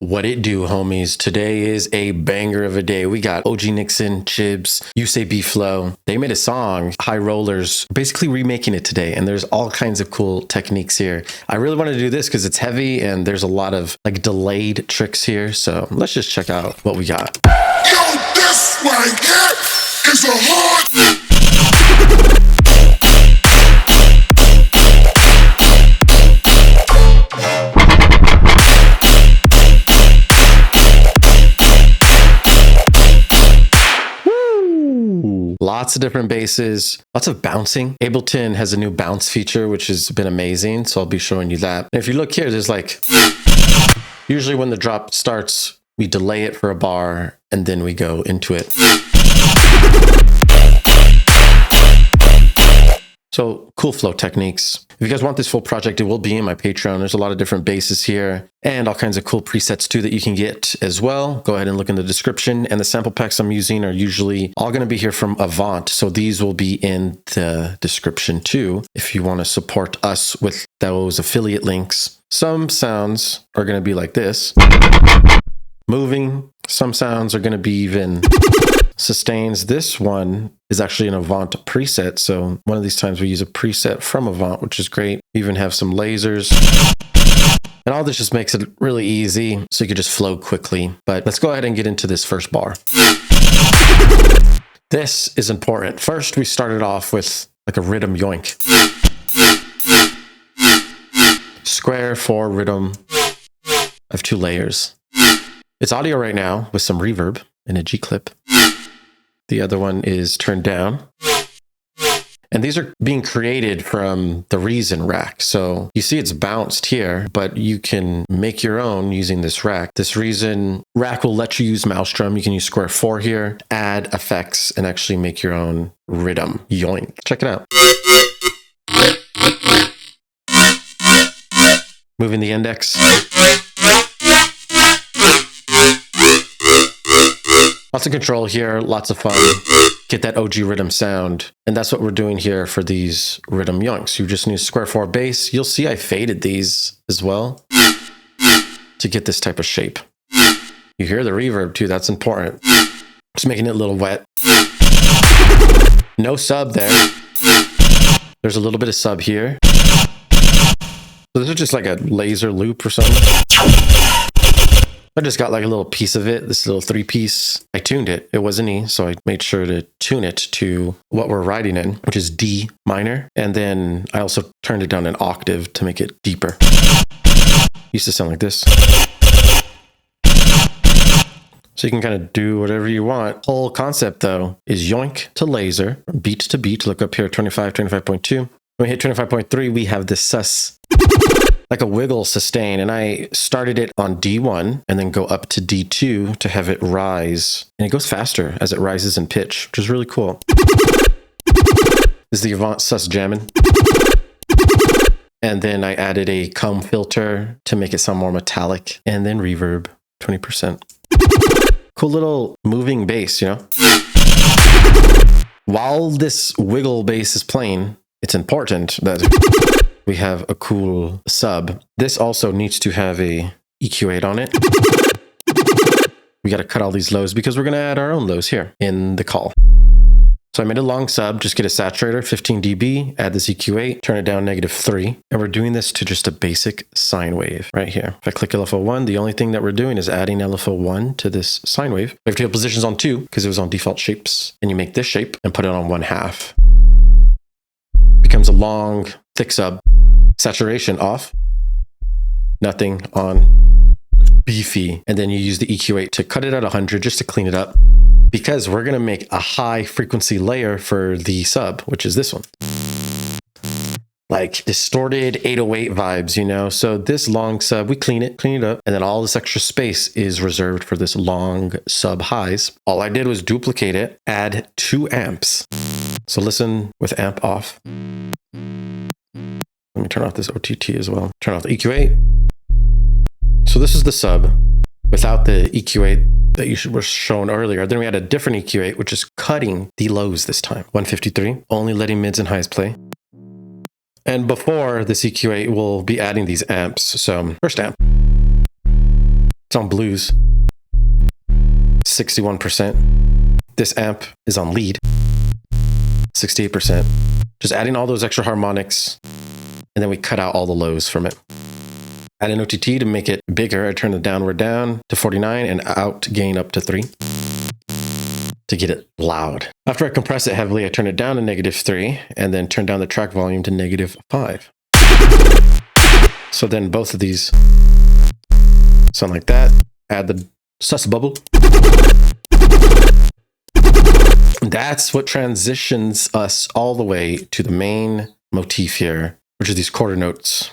What it do, homies? Today is a banger of a day. We got OG Nixon, CHIBS, USAYBFLOW. They made a song, High Rollers, basically remaking it today. And there's all kinds of cool techniques here. I really want to do this because it's heavy and there's a lot of like delayed tricks here. So let's just check out what we got. Yo, this right here is a hard... Lots of different basses, lots of bouncing. Ableton has a new bounce feature, which has been amazing. So I'll be showing you that. And if you look here, there's like, usually when the drop starts, we delay it for a bar and then we go into it. So cool flow techniques. If you guys want this full project, it will be in my Patreon. There's a lot of different basses here and all kinds of cool presets too that you can get as well. Go ahead and look in the description. And the sample packs I'm using are usually all going to be here from Avant. So these will be in the description too, if you want to support us with those affiliate links. Some sounds are going to be like this, moving. Some sounds are going to be even sustains. This one is actually an Avant preset. So one of these times we use a preset from Avant, which is great. We even have some lasers. And all this just makes it really easy so you can just flow quickly. But let's go ahead and get into this first bar. This is important. First, we started off with like a Riddim yoink. Square 4 Riddim of 2 layers. It's audio right now with some reverb and a G clip. The other one is turned down. And these are being created from the Reason rack. So you see it's bounced here, but you can make your own using this rack. This Reason rack will let you use mouse drum. You can use square 4 here, add effects, and actually make your own Riddim yoink. Check it out. Moving the index. Lots of control here, lots of fun. Get that OG Riddim sound. And that's what we're doing here for these Riddim yoinks. You just need square 4 bass. You'll see I faded these as well to get this type of shape. You hear the reverb too, that's important. Just making it a little wet. No sub there. There's a little bit of sub here. So this is just like a laser loop or something. I just got like a little piece of it, this little 3-piece. I tuned it. It wasn't E, so I made sure to tune it to what we're writing in, which is D minor. And then I also turned it down an octave to make it deeper. Used to sound like this. So you can kind of do whatever you want. Whole concept though is yoink to laser, beat to beat. Look up here, 25, 25.2. When we hit 25.3, we have this sus. Like a wiggle sustain, and I started it on D1 and then go up to D2 to have it rise. And it goes faster as it rises in pitch, which is really cool. This is the Avant sus jamming. And then I added a comb filter to make it sound more metallic, and then reverb, 20%. Cool little moving bass, you know? While this wiggle bass is playing, it's important that we have a cool sub. This also needs to have a EQ8 on it. We got to cut all these lows because we're going to add our own lows here in the call. So I made a long sub, just get a saturator, 15 dB, add this EQ8, turn it down -3. And we're doing this to just a basic sine wave right here. If I click LFO1, the only thing that we're doing is adding LFO1 to this sine wave. We have to have positions on 2 because it was on default shapes. And you make this shape and put it on 1/2. Becomes a long, thick sub. Saturation off, nothing on, beefy. And then you use the EQ8 to cut it at 100 just to clean it up because we're going to make a high frequency layer for the sub, which is this one. Like distorted 808 vibes, you know? So this long sub, we clean it up. And then all this extra space is reserved for this long sub highs. All I did was duplicate it, add 2 amps. So listen with amp off. Let me turn off this OTT as well. Turn off the EQ8. So this is the sub without the EQ8 that you were shown earlier. Then we had a different EQ8, which is cutting the lows this time. 153, only letting mids and highs play. And before this EQ8, we'll be adding these amps. So first amp. It's on blues, 61%. This amp is on lead, 68%. Just adding all those extra harmonics, and then we cut out all the lows from it. Add an OTT to make it bigger. I turn the downward down to 49 and out gain up to 3 to get it loud. After I compress it heavily, I turn it down to -3 and then turn down the track volume to -5. So then both of these sound like that. Add the sus bubble. That's what transitions us all the way to the main motif here, which is these quarter notes.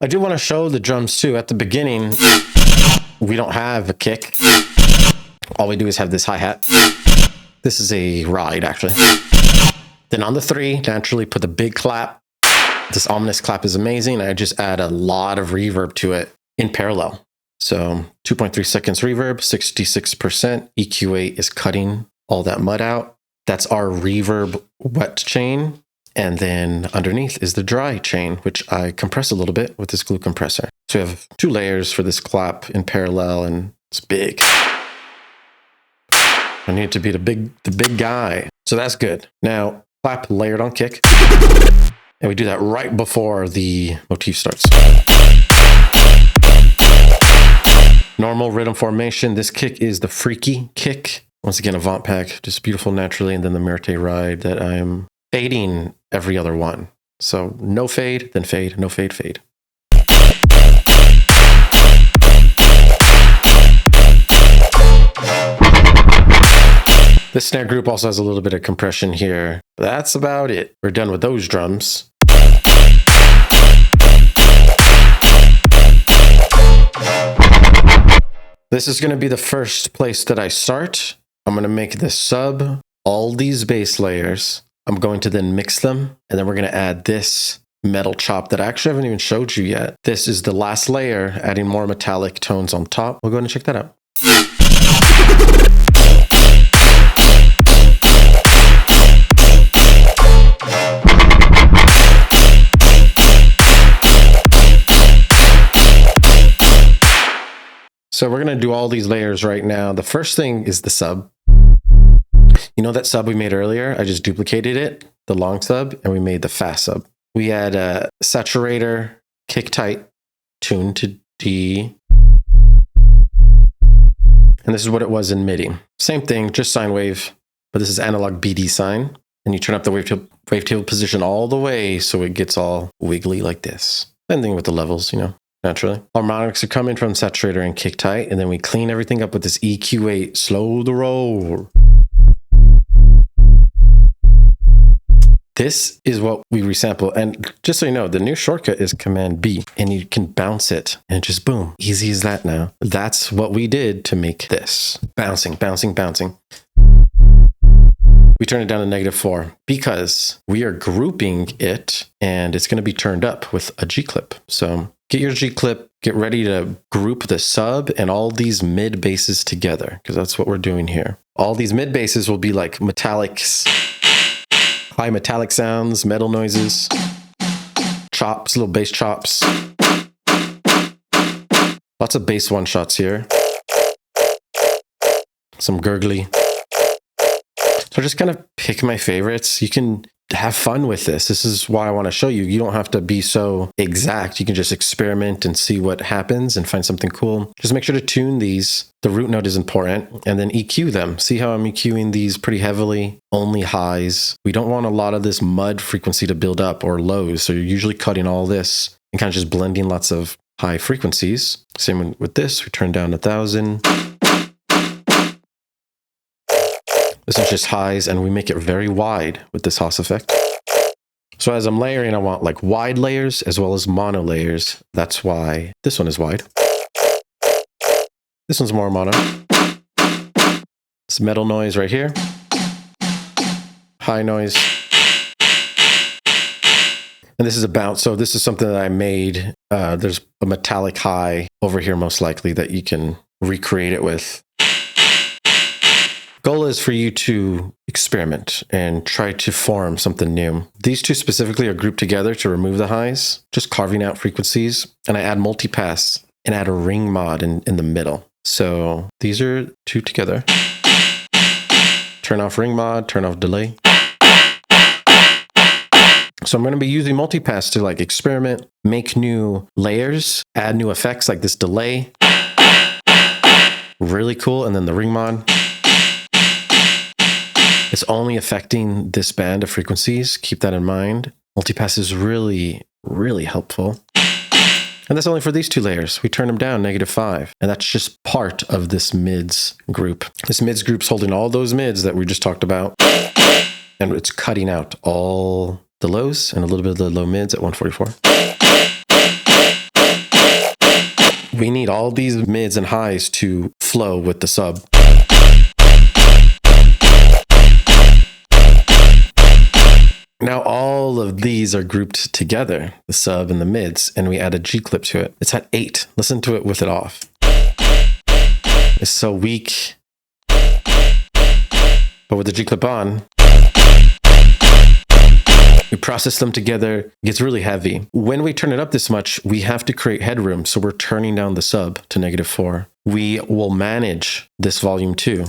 I do want to show the drums too. At the beginning, we don't have a kick. All we do is have this hi-hat. This is a ride, actually. Then on the 3, naturally put the big clap. This ominous clap is amazing. I just add a lot of reverb to it in parallel. So 2.3 seconds reverb, 66%. EQ8 is cutting all that mud out. That's our reverb wet chain. And then underneath is the dry chain, which I compress a little bit with this glue compressor. So we have 2 layers for this clap in parallel, and it's big. I need it to be the big guy. So that's good. Now, clap layered on kick. And we do that right before the motif starts. Normal rhythm formation. This kick is the freaky kick. Once again, Avant pack, just beautiful naturally. And then the Myrte ride that I'm fading every other one. So no fade, then fade, no fade, fade. This snare group also has a little bit of compression here. That's about it. We're done with those drums. This is going to be the first place that I start. I'm going to make the sub, all these bass layers. I'm going to then mix them, and then we're going to add this metal chop that I actually haven't even showed you yet. This is the last layer, adding more metallic tones on top. We'll go ahead and check that out. So we're going to do all these layers right now. The first thing is the sub. You know that sub we made earlier? I just duplicated it, the long sub, and we made the fast sub. We add a saturator, kick tight, tune to D. And this is what it was in MIDI. Same thing, just sine wave, but this is analog BD sine. And you turn up the wavetable position all the way so it gets all wiggly like this. Same thing with the levels, you know, naturally. Harmonics are coming from saturator and kick tight, and then we clean everything up with this EQ8, slow the roll. This is what we resample. And just so you know, the new shortcut is Command B, and you can bounce it and just boom, easy as that now. That's what we did to make this. Bouncing, bouncing, bouncing. We turn it down to -4 because we are grouping it and it's going to be turned up with a G clip. So get your G clip, get ready to group the sub and all these mid basses together because that's what we're doing here. All these mid basses will be like metallics. High metallic sounds, metal noises, chops, little bass chops. Lots of bass one shots here. Some gurgly. So just kind of pick my favorites. You can have fun with this. This is why I want to show you. You don't have to be so exact. You can just experiment and see what happens and find something cool. Just make sure to tune these. The root note is important, and then EQ them. See how I'm EQing these pretty heavily, only highs. We don't want a lot of this mud frequency to build up or lows. So you're usually cutting all this and kind of just blending lots of high frequencies. Same with this, we turn down 1,000. This is just highs, and we make it very wide with this Haas effect. So as I'm layering, I want like wide layers as well as mono layers. That's why this one is wide. This one's more mono. It's metal noise right here. High noise. And this is a bounce. So this is something that I made. There's a metallic high over here most likely that you can recreate it with. Goal is for you to experiment and try to form something new. These two specifically are grouped together to remove the highs, just carving out frequencies. And I add multipass and add a ring mod in the middle. So these are two together. Turn off ring mod, turn off delay. So I'm going to be using multipass to like experiment, make new layers, add new effects like this delay. Really cool. And then the ring mod. It's only affecting this band of frequencies. Keep that in mind. Multipass is really, really helpful. And that's only for these two layers. We turn them down -5. And that's just part of this mids group. This mids group's holding all those mids that we just talked about. And it's cutting out all the lows and a little bit of the low mids at 144. We need all these mids and highs to flow with the sub. Now all of these are grouped together, the sub and the mids, and we add a G clip to it. It's at 8. Listen to it with it off. It's so weak. But with the G clip on, we process them together. It gets really heavy. When we turn it up this much, we have to create headroom. So we're turning down the sub to -4. We will manage this volume too.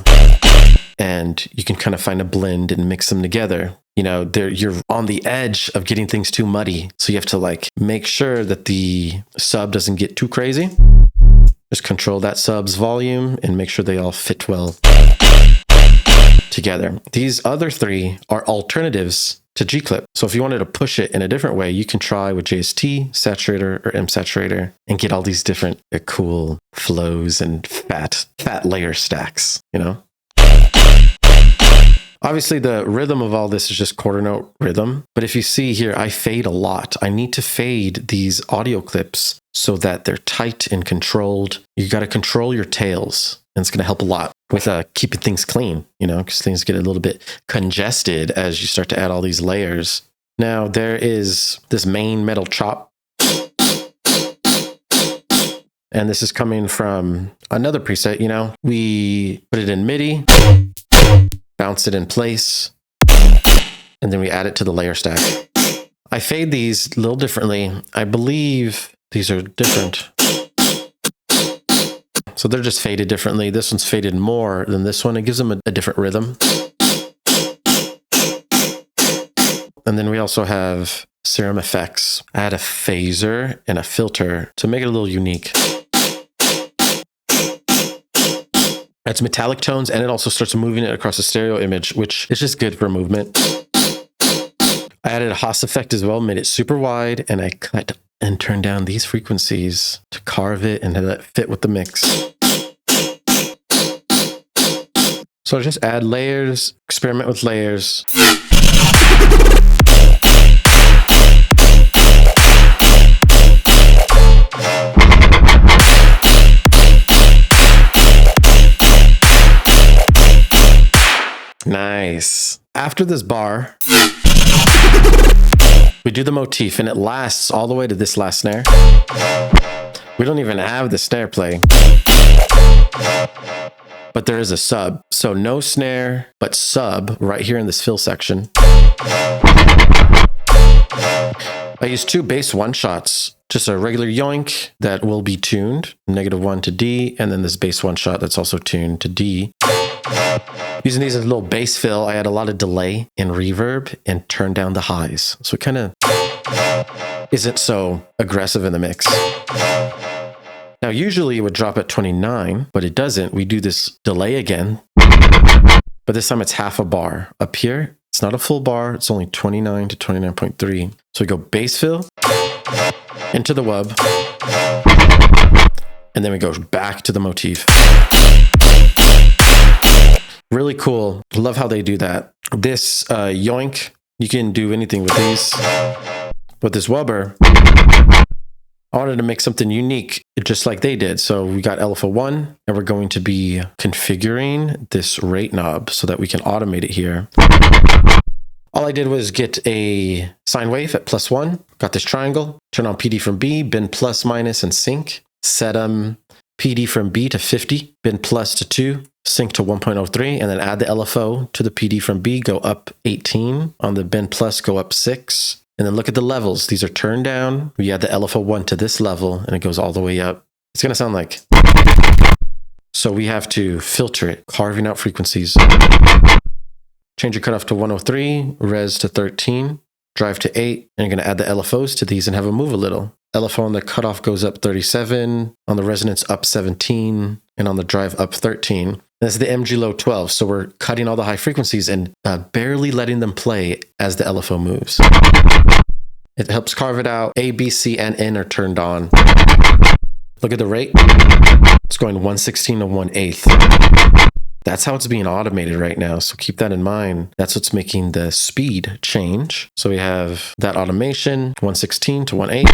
And you can kind of find a blend and mix them together. You know, you're on the edge of getting things too muddy. So you have to like make sure that the sub doesn't get too crazy. Just control that sub's volume and make sure they all fit well together. These other three are alternatives to G-Clip. So if you wanted to push it in a different way, you can try with JST, Saturator, or M-Saturator and get all these different cool flows and fat layer stacks, you know? Obviously, the rhythm of all this is just quarter note rhythm. But if you see here, I fade a lot. I need to fade these audio clips so that they're tight and controlled. You got to control your tails. And it's going to help a lot with keeping things clean, you know, because things get a little bit congested as you start to add all these layers. Now, there is this main metal chop. And this is coming from another preset, you know. We put it in MIDI. Bounce it in place, and then we add it to the layer stack. I fade these a little differently. I believe these are different. So they're just faded differently. This one's faded more than this one. It gives them a different rhythm. And then we also have Serum Effects. I add a phaser and a filter to make it a little unique. It's metallic tones, and it also starts moving it across the stereo image, which is just good for movement. I added a Haas effect as well, made it super wide, and I cut and turned down these frequencies to carve it and have that fit with the mix. So I just add layers, experiment with layers. Nice. After this bar, we do the motif, and it lasts all the way to this last snare. We don't even have the snare play, but there is a sub. So no snare, but sub right here in this fill section. I use 2 bass one-shots, just a regular yoink that will be tuned, -1 to D, and then this bass one-shot that's also tuned to D. Using these as a little bass fill, I add a lot of delay and reverb and turn down the highs. So it kind of isn't so aggressive in the mix. Now, usually it would drop at 29, but it doesn't. We do this delay again, but this time it's half a bar. Up here, it's not a full bar. It's only 29 to 29.3. So we go bass fill into the wub, and then we go back to the motif. Really cool. Love how they do that. This yoink, you can do anything with these. With this wubber, I wanted to make something unique, just like they did. So we got LFO1, and we're going to be configuring this rate knob so that we can automate it here. All I did was get a sine wave at +1, got this triangle, turn on PD from B, bin plus, minus, and sync, set them PD from B to 50, bin plus to 2, sync to 1.03, and then add the LFO to the PD from B, go up 18. On the bin plus, go up 6. And then look at the levels. These are turned down. We add the LFO1 to this level, and it goes all the way up. It's going to sound like... So we have to filter it, carving out frequencies. Change your cutoff to 103, res to 13, drive to 8, and you're going to add the LFOs to these and have them move a little. LFO on the cutoff goes up 37, on the resonance up 17, and on the drive up 13. That's the MG low 12, so we're cutting all the high frequencies and barely letting them play as the LFO moves. It helps carve it out. A, B, C, and N are turned on. Look at the rate. It's going 116 to 1/8. That's how it's being automated right now, so keep that in mind. That's what's making the speed change. So we have that automation, 116 to 1/8.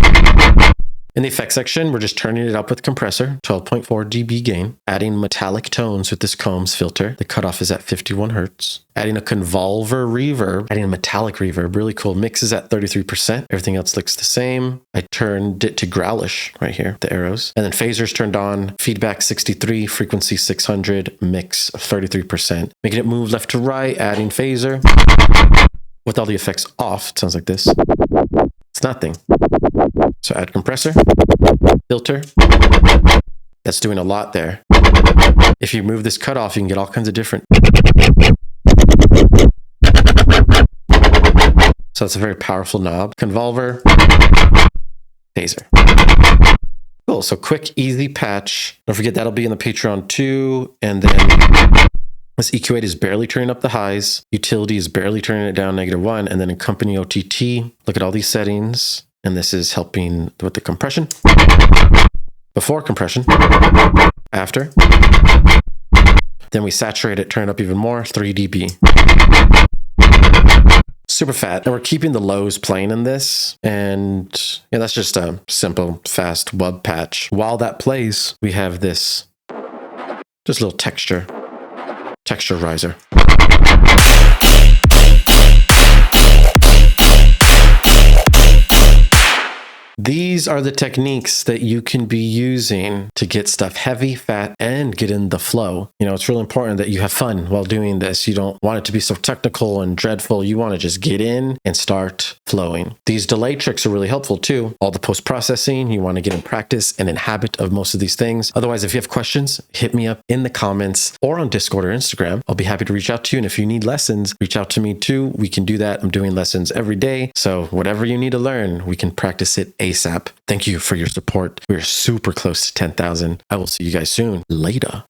In the effects section, we're just turning it up with compressor, 12.4 dB gain, adding metallic tones with this Combs filter. The cutoff is at 51 Hertz. Adding a convolver reverb, adding a metallic reverb, really cool. Mix is at 33%. Everything else looks the same. I turned it to growlish right here, the arrows. And then phasers turned on, feedback 63, frequency 600, mix 33%. Making it move left to right, adding phaser. With all the effects off, it sounds like this. It's nothing. So add compressor, filter. That's doing a lot there. If you move this cutoff, you can get all kinds of different. So that's a very powerful knob. Convolver, phaser. Cool, so quick, easy patch. Don't forget that'll be in the Patreon too. And then this EQ8 is barely turning up the highs. Utility is barely turning it down, -1. And then in company OTT, look at all these settings. And this is helping with the compression. Before compression. After. Then we saturate it, turn it up even more, 3 dB. Super fat. And we're keeping the lows playing in this. And yeah, that's just a simple, fast wub patch. While that plays, we have this just a little texture riser. These are the techniques that you can be using to get stuff heavy, fat, and get in the flow. You know, it's really important that you have fun while doing this. You don't want it to be so technical and dreadful. You want to just get in and start flowing. These delay tricks are really helpful too. All the post-processing, you want to get in practice and in habit of most of these things. Otherwise, if you have questions, hit me up in the comments or on Discord or Instagram. I'll be happy to reach out to you. And if you need lessons, reach out to me too. We can do that. I'm doing lessons every day. So whatever you need to learn, we can practice it ASAP. Thank you for your support. We're super close to 10,000. I will see you guys soon. Later.